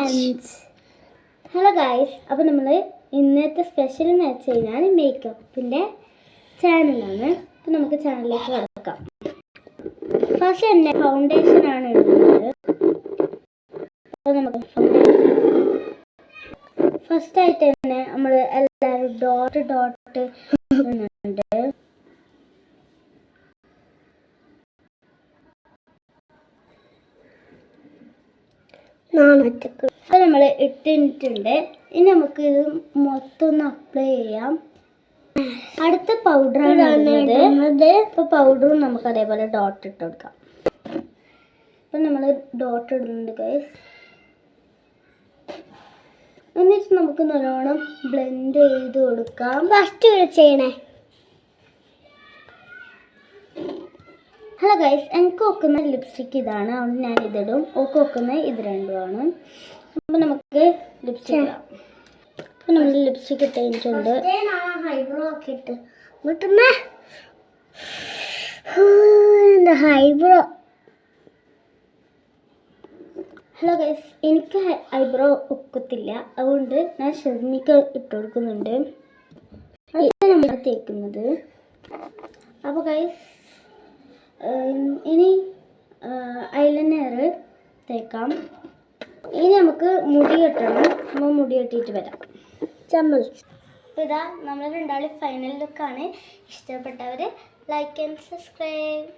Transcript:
Friends. Hello guys, അപ്പോൾ നമ്മൾ ഇന്നത്തെ സ്പെഷ്യൽ എന്ന് വെച്ച് കഴിഞ്ഞാൽ മേക്കപ്പിൻ്റെ ചാനലാണ്. അപ്പോൾ നമുക്ക് ചാനലിലേക്ക് കിടക്കാം. ഫസ്റ്റ് തന്നെ ഫൗണ്ടേഷനാണ് ഇടുന്നത്. അപ്പോൾ നമുക്ക് ഫസ്റ്റായിട്ട് തന്നെ നമ്മൾ എല്ലാവരും ഡോട്ട് ഇടുന്നുണ്ട്. അപ്പോൾ നമ്മൾ ഇട്ടിട്ടുണ്ട്. ഇനി നമുക്ക് ഇത് മൊത്തം ഒന്ന് അപ്ലൈ ചെയ്യാം. അടുത്ത പൗഡറാണ് ഇടുന്നത്. ഇപ്പോൾ പൗഡറും നമുക്ക് അതേപോലെ ഡോട്ട് ഇട്ട് കൊടുക്കാം. അപ്പം നമ്മൾ ഡോട്ട് ഇടുന്നുണ്ട് ഗൈസ്. എന്നിട്ട് നമുക്ക് നല്ലോണം ബ്ലെൻഡ് ചെയ്ത് കൊടുക്കാം. ഫസ്റ്റ് ചെയ്യണേ. ഹലോ ഗൈസ്, എനിക്ക് വെക്കുന്ന ലിപ്സ്റ്റിക്ക് ഇതാണ്, അതുകൊണ്ട് ഞാൻ ഇതിടും. ഓക്ക് വെക്കുന്ന ഇത് രണ്ടുമാണ്. അപ്പോൾ നമുക്ക് ലിപ്സ്റ്റിക്ക് ഇടാം. അപ്പോൾ നമ്മൾ ലിപ്സ്റ്റിക്ക് ഇട്ട് കഴിഞ്ഞിട്ടുണ്ട്. ഹൈബ്രോ ഒക്കെ ഇട്ട് ഹൈബ്രോ. ഹലോ ഗൈസ്, എനിക്ക് ഐബ്രോ ഒക്കത്തില്ല, അതുകൊണ്ട് ഞാൻ ഷെർമിക്ക് ഇട്ട് കൊടുക്കുന്നുണ്ട്. അടുത്ത നമ്മൾ തേക്കുന്നത്. അപ്പോൾ ഗൈസ് ഇനി ഐലൈനർ തേക്കാം. ഇനി നമുക്ക് മുടി കെട്ടണം. നമ്മൾ മുടി കെട്ടിയിട്ട് വരാം. അപ്പോൾ ഇതാ നമ്മൾ രണ്ടാളും ഫൈനൽ ലുക്കാണ്. ഇഷ്ടപ്പെട്ടവർ ലൈക്ക് ആൻഡ് സബ്സ്ക്രൈബ്.